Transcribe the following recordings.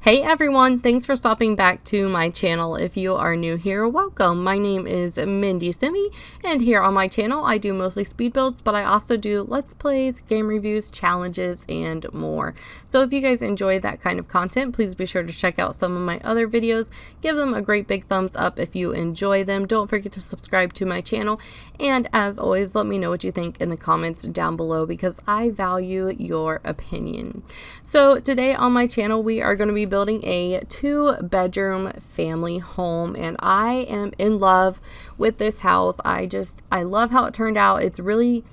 Hey everyone, thanks for stopping back to my channel. If you are new here, welcome. My name is Mindii Simii, and here on my channel I do mostly speed builds, but I also do let's plays, game reviews, challenges, and more. So if you guys enjoy that kind of content, please be sure to check out some of my other videos. Give them a great big thumbs up if you enjoy them. Don't forget to subscribe to my channel, and as always, let me know what you think in the comments down below because I value your opinion. So today on my channel we are going to be building a 2-bedroom family home, and I am in love with this house. I love how it turned out. It's really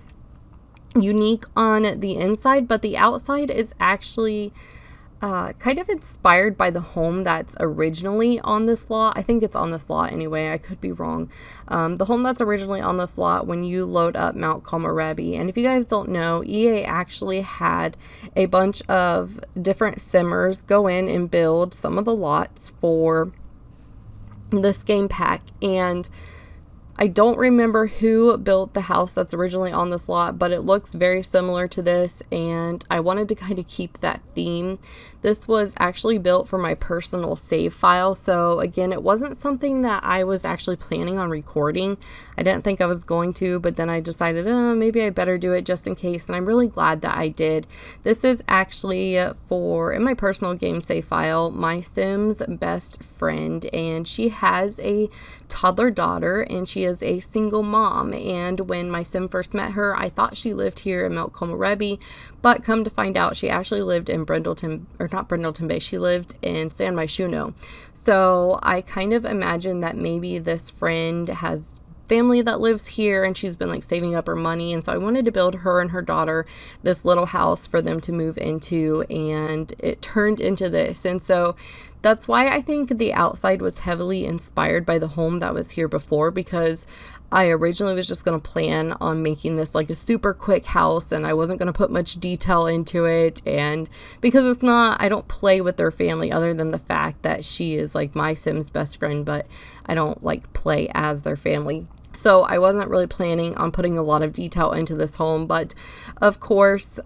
unique on the inside, but the outside is actually kind of inspired by the home that's originally on this lot. I think it's on this lot anyway. I could be wrong. The home that's originally on this lot when you load up Mt.Komerebi. And if you guys don't know, EA actually had a bunch of different simmers go in and build some of the lots for this game pack. And I don't remember who built the house that's originally on this lot, but it looks very similar to this, and I wanted to kind of keep that theme. This was actually built for my personal save file, so again, it wasn't something that I was actually planning on recording. I didn't think I was going to, but then I decided maybe I better do it just in case, and I'm really glad that I did. This is actually in my personal game save file, my Sim's best friend, and she has a toddler daughter, and she is a single mom. And when my Sim first met her, I thought she lived here in Mt.Komerebi, but come to find out she actually lived in not Brindleton Bay, she lived in San Myshuno. So I kind of imagine that maybe this friend has family that lives here and she's been like saving up her money, and so I wanted to build her and her daughter this little house for them to move into, and it turned into this. And so that's why I think the outside was heavily inspired by the home that was here before, because I originally was just going to plan on making this like a super quick house, and I wasn't going to put much detail into it. And because I don't play with their family other than the fact that she is like my Sim's best friend, but I don't like play as their family. So I wasn't really planning on putting a lot of detail into this home, but of course,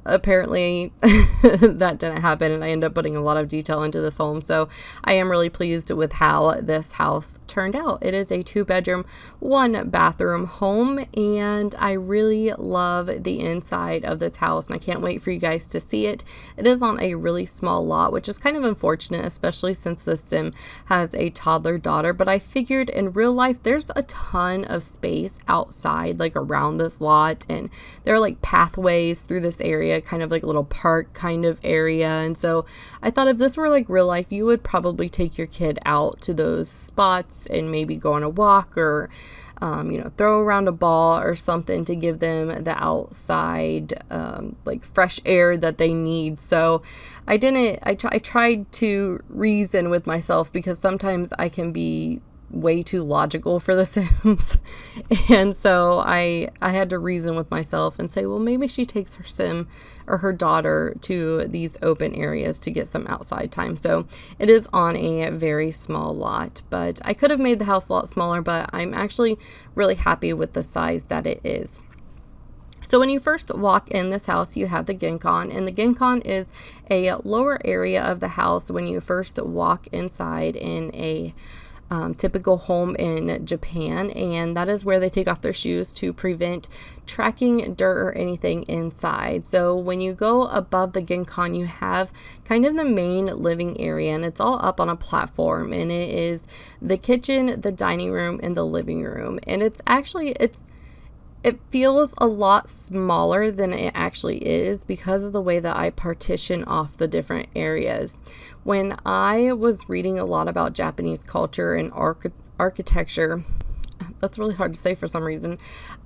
apparently that didn't happen, and I ended up putting a lot of detail into this home. So I am really pleased with how this house turned out. It is a 2-bedroom, 1-bathroom home, and I really love the inside of this house, and I can't wait for you guys to see it. It is on a really small lot, which is kind of unfortunate, especially since the Sim has a toddler daughter, but I figured in real life there's a ton of space outside, like around this lot, and there are like pathways through this area, kind of like a little park kind of area. And so I thought if this were like real life, you would probably take your kid out to those spots and maybe go on a walk or throw around a ball or something to give them the outside like fresh air that they need. So I tried to reason with myself, because sometimes I can be way too logical for the Sims, and so I had to reason with myself and say, well, maybe she takes her Sim or her daughter to these open areas to get some outside time. So it is on a very small lot, but I could have made the house a lot smaller, but I'm actually really happy with the size that it is. So when you first walk in this house, you have the Ginkon, and the Ginkon is a lower area of the house when you first walk inside in a typical home in Japan, and that is where they take off their shoes to prevent tracking dirt or anything inside. So when you go above the Ginkon, you have kind of the main living area, and it's all up on a platform, and it is the kitchen, the dining room, and the living room. And it feels a lot smaller than it actually is because of the way that I partition off the different areas. When I was reading a lot about Japanese culture and architecture, that's really hard to say for some reason,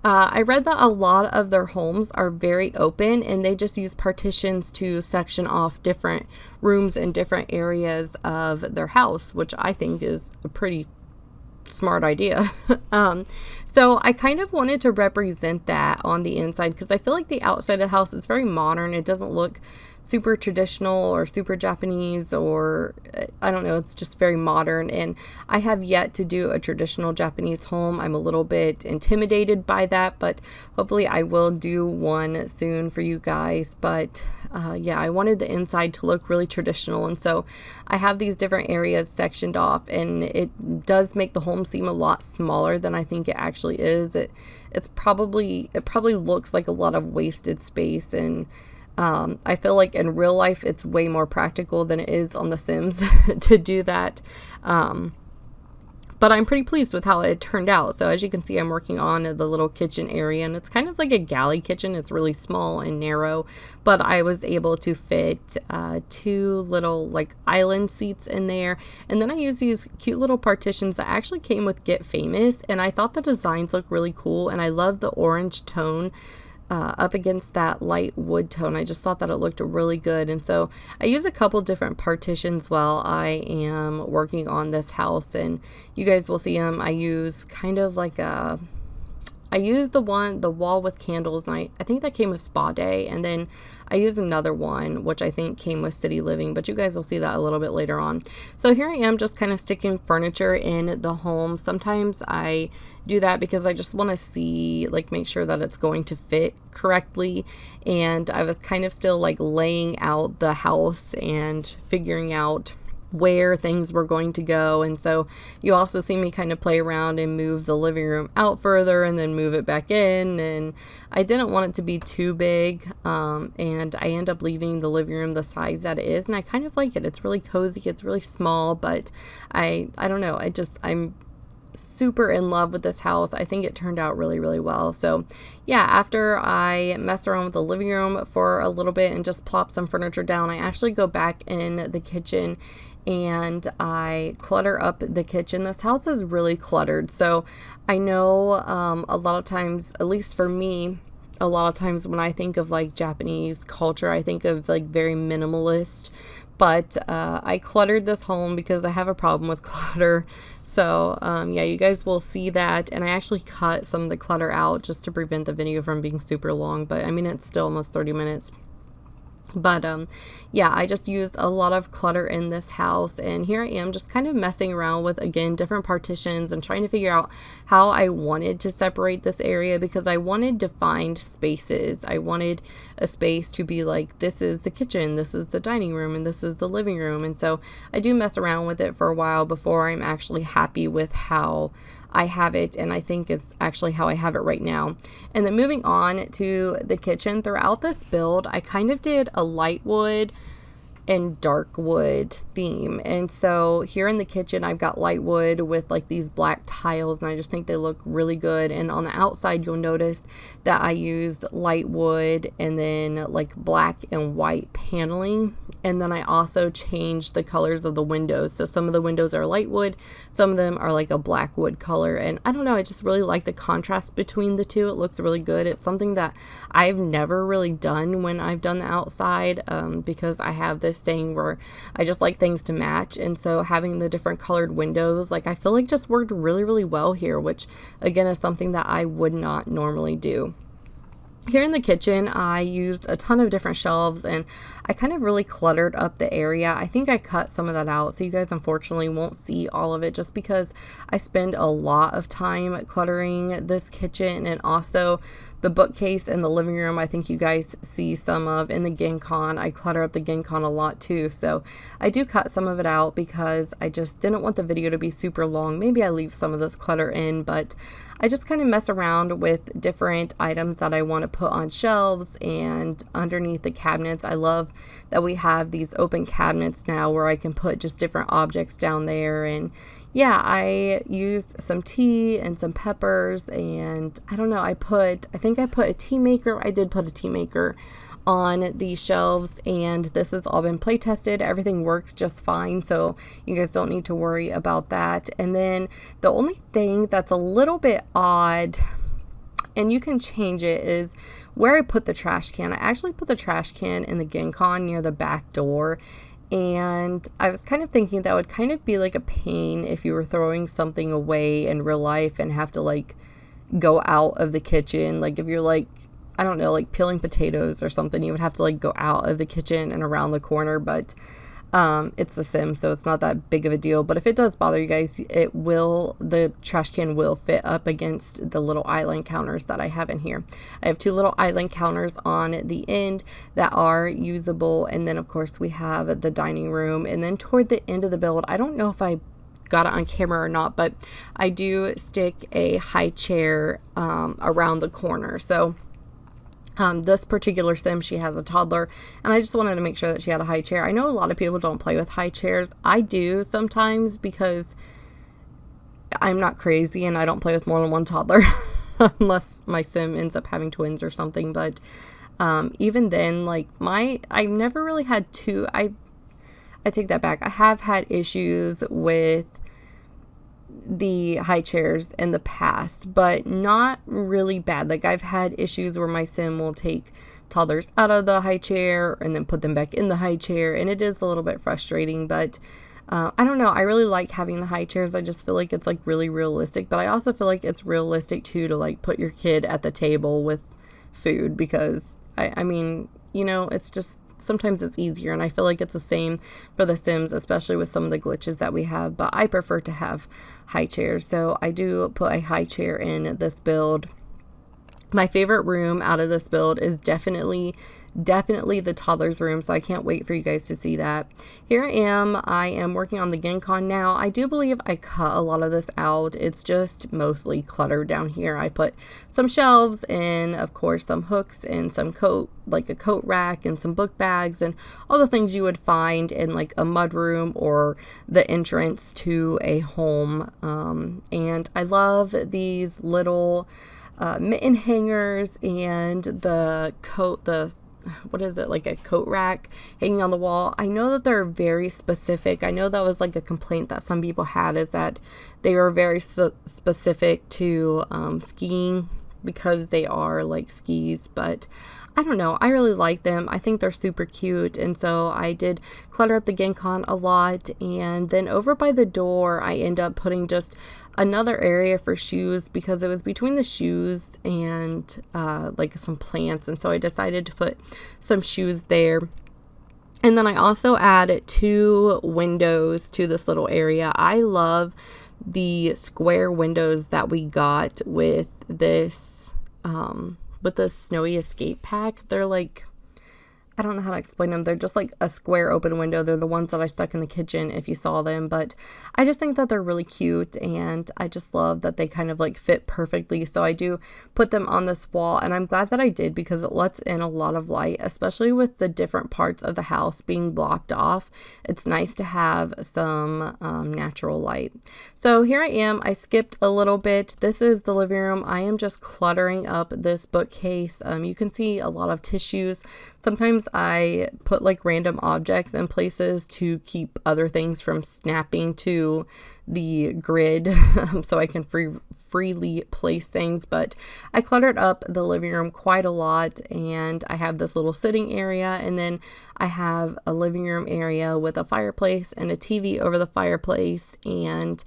I read that a lot of their homes are very open, and they just use partitions to section off different rooms and different areas of their house, which I think is a pretty smart idea. So I kind of wanted to represent that on the inside, because I feel like the outside of the house is very modern. It doesn't look super traditional or super Japanese, or I don't know, it's just very modern. And I have yet to do a traditional Japanese home. I'm a little bit intimidated by that, but hopefully I will do one soon for you guys. But yeah, I wanted the inside to look really traditional, and so I have these different areas sectioned off, and it does make the home seem a lot smaller than I think it actually is. It probably looks like a lot of wasted space, and I feel like in real life it's way more practical than it is on The Sims to do that. But I'm pretty pleased with how it turned out. So as you can see, I'm working on the little kitchen area, and it's kind of like a galley kitchen. It's really small and narrow, but I was able to fit 2 little like island seats in there. And then I use these cute little partitions that actually came with Get Famous, and I thought the designs look really cool, and I love the orange tone up against that light wood tone. I just thought that it looked really good, and so I use a couple different partitions while I am working on this house, and you guys will see them. I use kind of like I used the wall with candles, and I think that came with Spa Day, and then I used another one which I think came with City Living, but you guys will see that a little bit later on. So here I am just kind of sticking furniture in the home. Sometimes I do that because I just want to see, like, make sure that it's going to fit correctly, and I was kind of still like laying out the house and figuring out where things were going to go. And so you also see me kind of play around and move the living room out further and then move it back in, and I didn't want it to be too big, and I end up leaving the living room the size that it is, and I kind of like it. It's really cozy, it's really small, but I don't know, I'm super in love with this house. I think it turned out really, really well. So yeah, after I mess around with the living room for a little bit and just plop some furniture down, I actually go back in the kitchen and I clutter up the kitchen. This house is really cluttered. So I know a lot of times, at least for me, a lot of times when I think of like Japanese culture, I think of like very minimalist, but I cluttered this home because I have a problem with clutter. So yeah, you guys will see that, and I actually cut some of the clutter out just to prevent the video from being super long, but I mean, it's still almost 30 minutes. But yeah, I just used a lot of clutter in this house, and here I am just kind of messing around with, again, different partitions and trying to figure out how I wanted to separate this area, because I wanted defined spaces. I wanted a space to be like, this is the kitchen, this is the dining room, and this is the living room. And so I do mess around with it for a while before I'm actually happy with how I have it, and I think it's actually how I have it right now. And then moving on to the kitchen, throughout this build, I kind of did a light wood and dark wood theme. And so here in the kitchen, I've got light wood with like these black tiles, and I just think they look really good. And on the outside, you'll notice that I used light wood and then like black and white paneling. And then I also changed the colors of the windows. So some of the windows are light wood, some of them are like a black wood color. And I don't know, I just really like the contrast between the two. It looks really good. It's something that I've never really done when I've done the outside, because I have this thing where I just like things to match. And so having the different colored windows, like, I feel like just worked really, really well here, which again is something that I would not normally do. Here in the kitchen, I used a ton of different shelves, and I kind of really cluttered up the area. I think I cut some of that out, so you guys unfortunately won't see all of it, just because I spend a lot of time cluttering this kitchen. And also the bookcase in the living room, I think you guys see some of. In the Genkan, I clutter up the Genkan a lot too, so I do cut some of it out because I just didn't want the video to be super long. Maybe I leave some of this clutter in, but I just kind of mess around with different items that I want to put on shelves and underneath the cabinets. I love that we have these open cabinets now where I can put just different objects down there. And yeah, I used some tea and some peppers, and I don't know, I think I put a tea maker. I did put a tea maker on these shelves, and this has all been play tested. Everything works just fine, so you guys don't need to worry about that. And then the only thing that's a little bit odd, and you can change it, is where I put the trash can. I actually put the trash can in the Genkan near the back door, and I was kind of thinking that would kind of be like a pain if you were throwing something away in real life and have to like go out of the kitchen. Like if you're like, I don't know, like peeling potatoes or something, you would have to like go out of the kitchen and around the corner, but it's The Sims, so it's not that big of a deal. But if it does bother you guys, the trash can will fit up against the little island counters that I have in here. I have 2 little island counters on the end that are usable, and then of course we have the dining room. And then toward the end of the build, I don't know if I got it on camera or not, but I do stick a high chair around the corner. So this particular sim, she has a toddler, and I just wanted to make sure that she had a high chair. I know a lot of people don't play with high chairs. I do sometimes because I'm not crazy and I don't play with more than one toddler unless my sim ends up having twins or something. But even then, like I've never really had I take that back. I have had issues with the high chairs in the past, but not really bad. Like I've had issues where my sim will take toddlers out of the high chair and then put them back in the high chair, and it is a little bit frustrating, but I don't know, I really like having the high chairs. I just feel like it's like really realistic, but I also feel like it's realistic too to like put your kid at the table with food, because I mean, you know, it's just sometimes it's easier, and I feel like it's the same for the Sims, especially with some of the glitches that we have. But I prefer to have high chairs, so I do put a high chair in this build. My favorite room out of this build is definitely the toddler's room, so I can't wait for you guys to see that. Here I am working on the Gencon now. I do believe I cut a lot of this out. It's just mostly cluttered down here. I put some shelves and of course some hooks and some like a coat rack and some book bags and all the things you would find in like a mud room or the entrance to a home. And I love these little mitten hangers and the what is it, like a coat rack hanging on the wall. I know that they're very specific. I know that was like a complaint that some people had, is that they were very specific to skiing, because they are like skis. But I don't know, I really like them. I think they're super cute, and so I did clutter up the Gencon a lot. And then over by the door, I end up putting just another area for shoes, because it was between the shoes and like some plants, and so I decided to put some shoes there. And then I also add 2 windows to this little area. I love the square windows that we got with this Snowy Escape pack. They're like, I don't know how to explain them. They're just like a square open window. They're the ones that I stuck in the kitchen if you saw them, but I just think that they're really cute, and I just love that they kind of like fit perfectly. So I do put them on this wall, and I'm glad that I did, because it lets in a lot of light, especially with the different parts of the house being blocked off. It's nice to have some natural light. So here I am. I skipped a little bit. This is the living room. I am just cluttering up this bookcase. You can see a lot of tissues. Sometimes I put like random objects in places to keep other things from snapping to the grid so I can freely place things. But I cluttered up the living room quite a lot, and I have this little sitting area, and then I have a living room area with a fireplace and a TV over the fireplace, and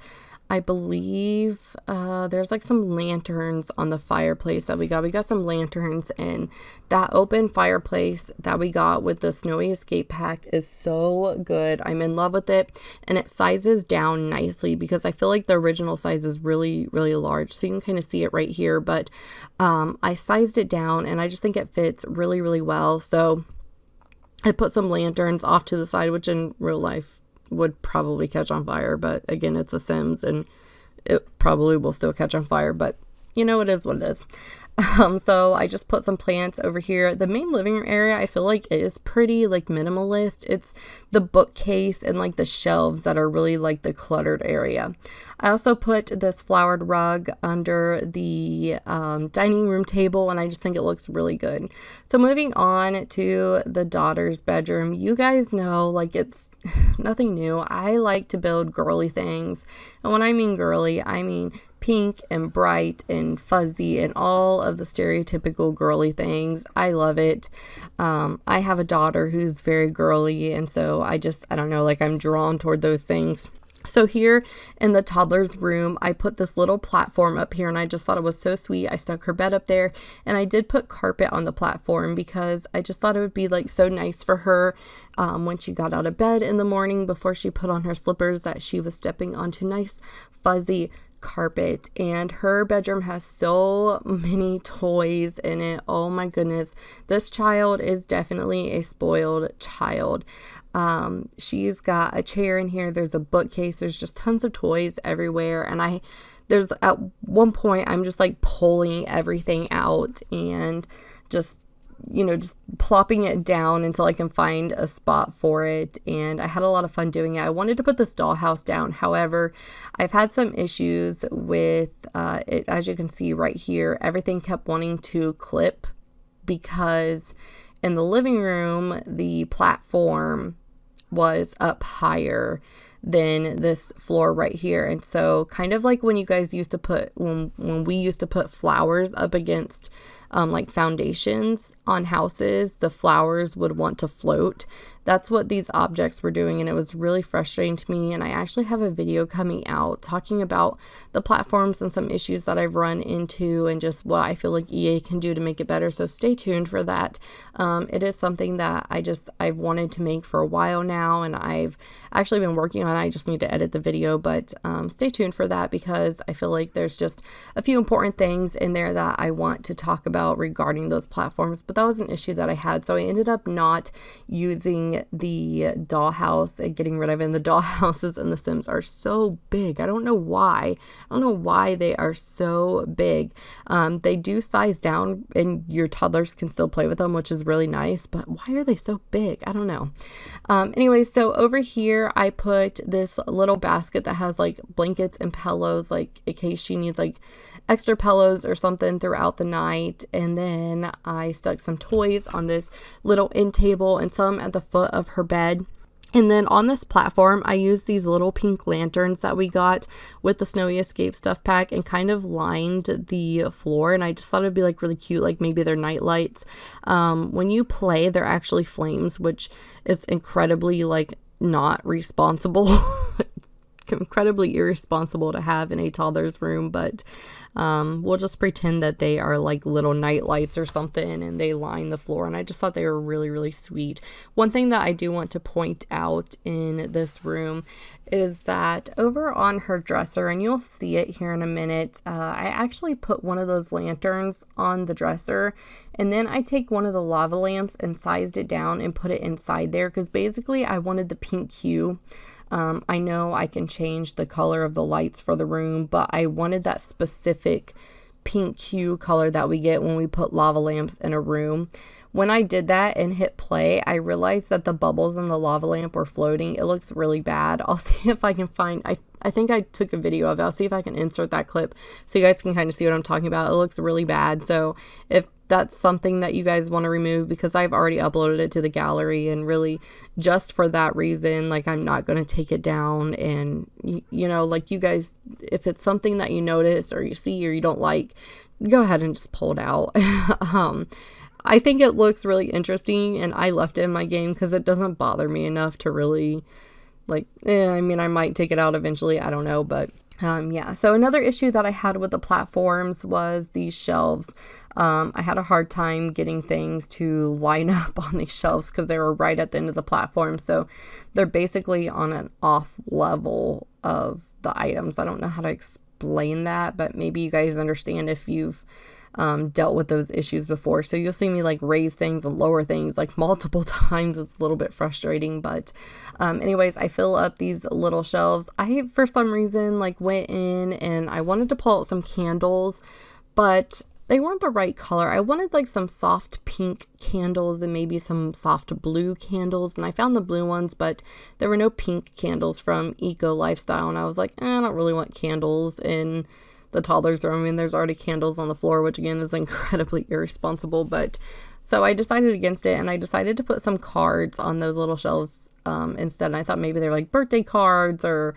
I believe there's like some lanterns on the fireplace that we got. We got some lanterns, and that open fireplace that we got with the Snowy Escape pack is so good. I'm in love with it, and it sizes down nicely, because I feel like the original size is really, really large. So you can kind of see it right here, but I sized it down, and I just think it fits really, really well. So I put some lanterns off to the side, which in real life would probably catch on fire, but again, it's a Sims and it probably will still catch on fire, but you know, it is what it is. So I just put some plants over here. The main living room area, I feel like it is pretty like minimalist. It's the bookcase and like the shelves that are really like the cluttered area. I also put this flowered rug under the dining room table, and I just think it looks really good. So moving on to the daughter's bedroom, you guys know, like, it's nothing new. I like to build girly things, and when I mean girly, I mean pink and bright and fuzzy and all of the stereotypical girly things. I love it. I have a daughter who's very girly, and so I don't know, like, I'm drawn toward those things. So here in the toddler's room, I put this little platform up here, and I just thought it was so sweet. I stuck her bed up there, and I did put carpet on the platform because I just thought it would be like so nice for her when she got out of bed in the morning before she put on her slippers, that she was stepping onto nice fuzzy carpet. And her bedroom has so many toys in it. Oh my goodness, this child is definitely a spoiled child. She's got a chair in here, there's a bookcase, there's just tons of toys everywhere, and there's at one point I'm just like pulling everything out and just plopping it down until I can find a spot for it. And I had a lot of fun doing it. I wanted to put this dollhouse down. However, I've had some issues with it. As you can see right here, everything kept wanting to clip because in the living room, the platform was up higher than this floor right here. And so kind of like when you guys used to put, when we used to put flowers up against like foundations on houses, the flowers would want to float. That's what these objects were doing, and it was really frustrating to me. And I actually have a video coming out talking about the platforms and some issues that I've run into and just what I feel like EA can do to make it better. So stay tuned for that. It is something that I've wanted to make for a while now, and I've actually been working on it. I just need to edit the video, but stay tuned for that because I feel like there's just a few important things in there that I want to talk about regarding those platforms. But that was an issue that I had, so I ended up not using the dollhouse and getting rid of it. And the dollhouses in The Sims are so big. I don't know why they are so big. They do size down and your toddlers can still play with them, which is really nice, but why are they so big? I don't know. Anyway, so over here I put this little basket that has like blankets and pillows, like in case she needs like extra pillows or something throughout the night. And then I stuck some toys on this little end table and some at the foot of her bed. And then on this platform, I used these little pink lanterns that we got with the Snowy Escape stuff pack and kind of lined the floor. And I just thought it'd be like really cute, like maybe they're night lights. When you play, they're actually flames, which is incredibly like not responsible. Incredibly irresponsible to have in a toddler's room, but we'll just pretend that they are like little night lights or something and they line the floor. And I just thought they were really, really sweet. One thing that I do want to point out in this room is that over on her dresser, and you'll see it here in a minute, I actually put one of those lanterns on the dresser, and then I take one of the lava lamps and sized it down and put it inside there because basically I wanted the pink hue. I know I can change the color of the lights for the room, but I wanted that specific pink hue color that we get when we put lava lamps in a room. When I did that and hit play, I realized that the bubbles in the lava lamp were floating. It looks really bad. I'll see if I can find, I think I took a video of it. I'll see if I can insert that clip so you guys can kind of see what I'm talking about. It looks really bad. So if that's something that you guys want to remove, because I've already uploaded it to the gallery, and really just for that reason, like I'm not going to take it down. And you know, like you guys, if it's something that you notice or you see or you don't like, go ahead and just pull it out. I think it looks really interesting, and I left it in my game because it doesn't bother me enough to really like, I mean, I might take it out eventually, I don't know, but yeah. So another issue that I had with the platforms was these shelves. I had a hard time getting things to line up on these shelves because they were right at the end of the platform. So they're basically on an off level of the items. I don't know how to explain that, but maybe you guys understand if you've dealt with those issues before. So you'll see me like raise things and lower things like multiple times. It's a little bit frustrating, but anyways, I fill up these little shelves. I, for some reason, like went in and I wanted to pull out some candles, but they weren't the right color. I wanted like some soft pink candles and maybe some soft blue candles, and I found the blue ones, but there were no pink candles from Eco Lifestyle, and I was like, I don't really want candles in the toddler's room. I mean, there's already candles on the floor, which again is incredibly irresponsible, but so I decided against it, and I decided to put some cards on those little shelves instead. And I thought maybe they're like birthday cards or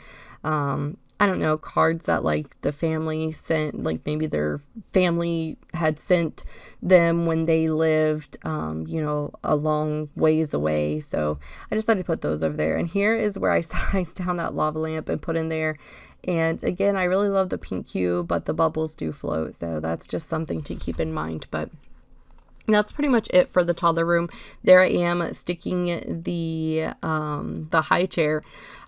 I don't know, cards that like the family sent, like maybe their family had sent them when they lived, you know, a long ways away. So I decided to put those over there. And here is where I sized down that lava lamp and put in there. And again, I really love the pink hue, but the bubbles do float. So that's just something to keep in mind. But that's pretty much it for the toddler room. There I am sticking the high chair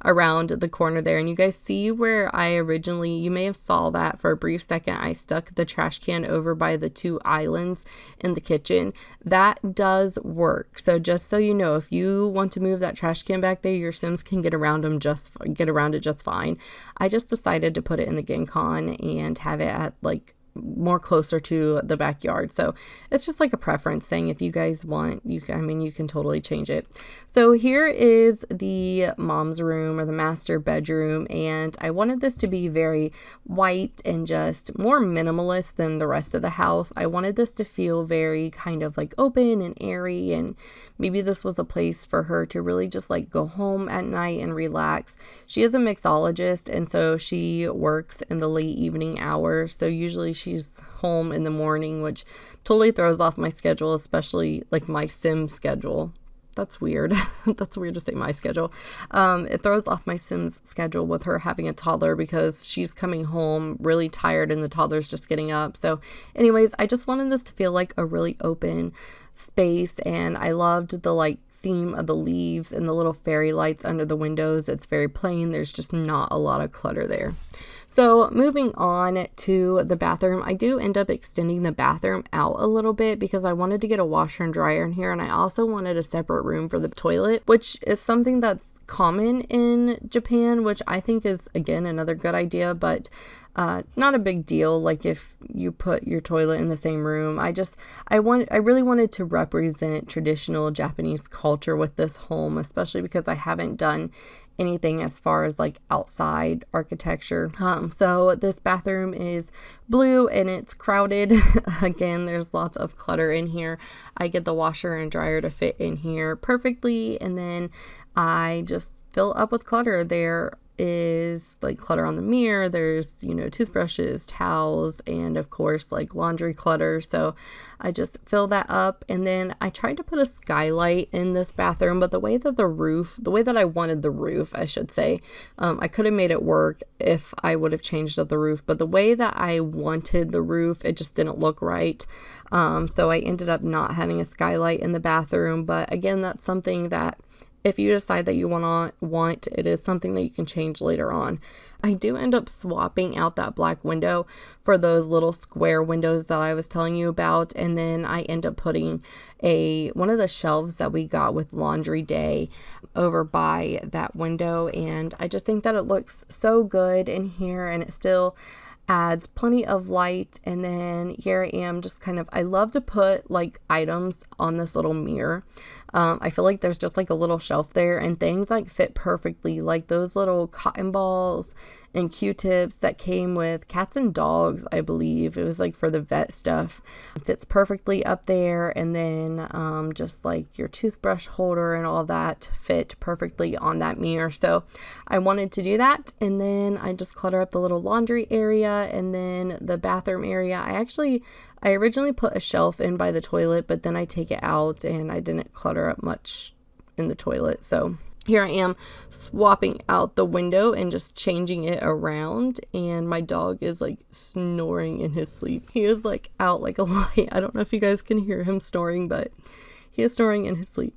around the corner there. And you guys see where you may have saw that for a brief second, I stuck the trash can over by the 2 islands in the kitchen. That does work. So just so you know, if you want to move that trash can back there, your Sims can get around it just fine. I just decided to put it in the Gen-Con and have it at like more closer to the backyard. So it's just like a preference thing. If you guys want, you can totally change it. So here is the mom's room, or the master bedroom, and I wanted this to be very white and just more minimalist than the rest of the house. I wanted this to feel very kind of like open and airy, and maybe this was a place for her to really just like go home at night and relax. She is a mixologist, and so she works in the late evening hours. So usually she's home in the morning, which totally throws off my schedule, especially like my Sim schedule. That's weird. That's weird to say my schedule. It throws off my Sims schedule with her having a toddler, because she's coming home really tired and the toddler's just getting up. So anyways, I just wanted this to feel like a really open space, and I loved the like theme of the leaves and the little fairy lights under the windows. It's very plain. There's just not a lot of clutter there. So moving on to the bathroom, I do end up extending the bathroom out a little bit because I wanted to get a washer and dryer in here, and I also wanted a separate room for the toilet, which is something that's common in Japan, which I think is, again, another good idea, but not a big deal. Like if you put your toilet in the same room, I really wanted to represent traditional Japanese culture with this home, especially because I haven't done anything as far as like outside architecture. So this bathroom is blue and it's crowded. Again, there's lots of clutter in here. I get the washer and dryer to fit in here perfectly, and then I just fill up with clutter. There is like clutter on the mirror, there's, you know, toothbrushes, towels, and of course like laundry clutter. So I just fill that up, and then I tried to put a skylight in this bathroom, but the way that I wanted the roof, I should say, I could have made it work if I would have changed up the roof, but the way that I wanted the roof, it just didn't look right. So I ended up not having a skylight in the bathroom. But again, that's something that if you decide that you want, it is something that you can change later on. I do end up swapping out that black window for those little square windows that I was telling you about, and then I end up putting one of the shelves that we got with Laundry Day over by that window, and I just think that it looks so good in here, and it still adds plenty of light. And then here I am just I love to put like items on this little mirror. I feel like there's just like a little shelf there, and things like fit perfectly, like those little cotton balls and Q-tips that came with cats and dogs, I believe. It was like for the vet stuff. It fits perfectly up there, and then just like your toothbrush holder and all that fit perfectly on that mirror. So I wanted to do that, and then I just clutter up the little laundry area, and then the bathroom area. I originally put a shelf in by the toilet, but then I take it out and I didn't clutter up much in the toilet. So here I am swapping out the window and just changing it around, and my dog is like snoring in his sleep. He is like out like a light. I don't know if you guys can hear him snoring, but he is snoring in his sleep.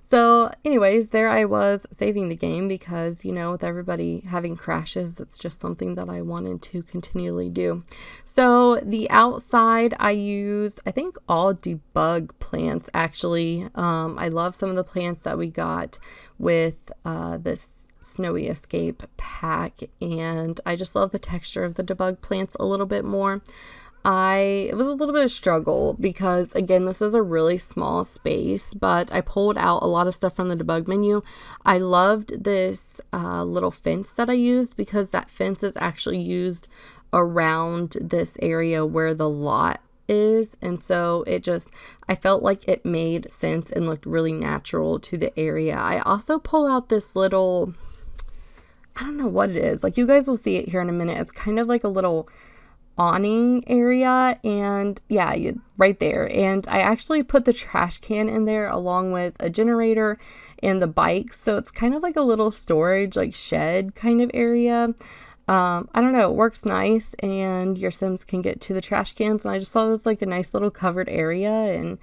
So anyways, there I was saving the game because, you know, with everybody having crashes, it's just something that I wanted to continually do. So the outside, I used, I think, all debug plants, actually. I love some of the plants that we got with this Snowy Escape pack, and I just love the texture of the debug plants a little bit more. It was a little bit of struggle because, again, this is a really small space, but I pulled out a lot of stuff from the debug menu. I loved this little fence that I used because that fence is actually used around this area where the lot is, and so I felt like it made sense and looked really natural to the area. I also pull out this little, I don't know what it is. Like, you guys will see it here in a minute. It's kind of like a little awning area, and yeah, right there. And I actually put the trash can in there along with a generator and the bikes, so it's kind of like a little storage, like shed kind of area. I don't know, it works nice, and your Sims can get to the trash cans, and I just thought it was like a nice little covered area, and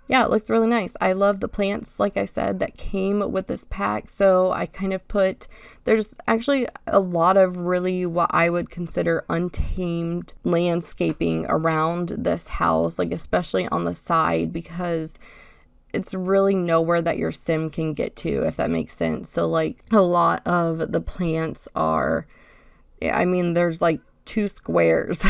yeah, it looks really nice. I love the plants, like I said, that came with this pack. So I kind of there's actually a lot of really what I would consider untamed landscaping around this house, like especially on the side, because it's really nowhere that your Sim can get to, if that makes sense. So like a lot of the plants are, I mean, there's like 2 squares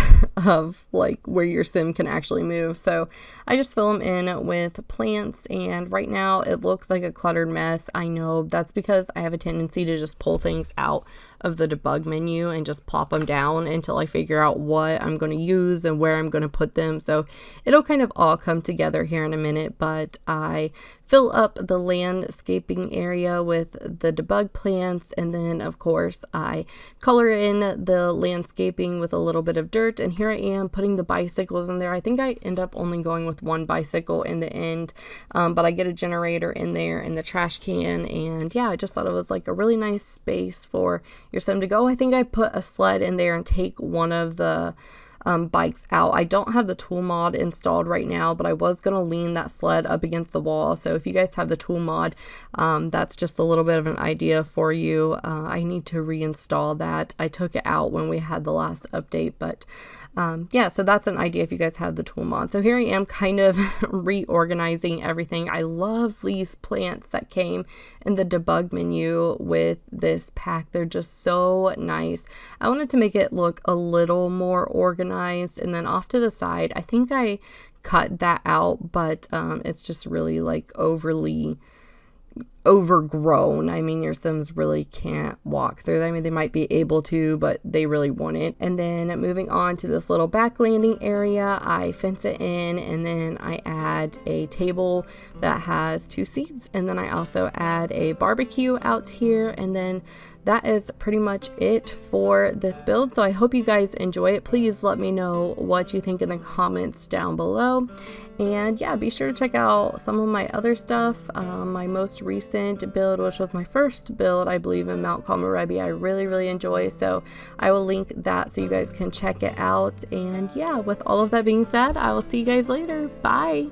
of like where your Sim can actually move. So I just fill them in with plants, and right now it looks like a cluttered mess. I know that's because I have a tendency to just pull things out of the debug menu and just plop them down until I figure out what I'm going to use and where I'm going to put them. So it'll kind of all come together here in a minute, but I fill up the landscaping area with the debug plants, and then of course I color in the landscaping with a little bit of dirt, and here I am putting the bicycles in there. I think I end up only going with 1 bicycle in the end, but I get a generator in there and the trash can, and yeah, I just thought it was like a really nice space for your Sim to go. I think I put a sled in there and take one of the bikes out. I don't have the tool mod installed right now, but I was going to lean that sled up against the wall. So if you guys have the tool mod, that's just a little bit of an idea for you. I need to reinstall that. I took it out when we had the last update, but yeah, so that's an idea if you guys have the tool mod. So here I am kind of reorganizing everything. I love these plants that came in the debug menu with this pack. They're just so nice. I wanted to make it look a little more organized, and then off to the side, I think I cut that out, but it's just really like overgrown. I mean, your Sims really can't walk through them. I mean, they might be able to, but they really wouldn't. And then moving on to this little back landing area, I fence it in, and then I add a table that has 2 seats, and then I also add a barbecue out here, and then that is pretty much it for this build. So I hope you guys enjoy it. Please let me know what you think in the comments down below. And yeah, be sure to check out some of my other stuff. My most recent build, which was my first build, I believe, in Mt.Komerebi, I really enjoy. So I will link that so you guys can check it out. And yeah, with all of that being said, I will see you guys later. Bye.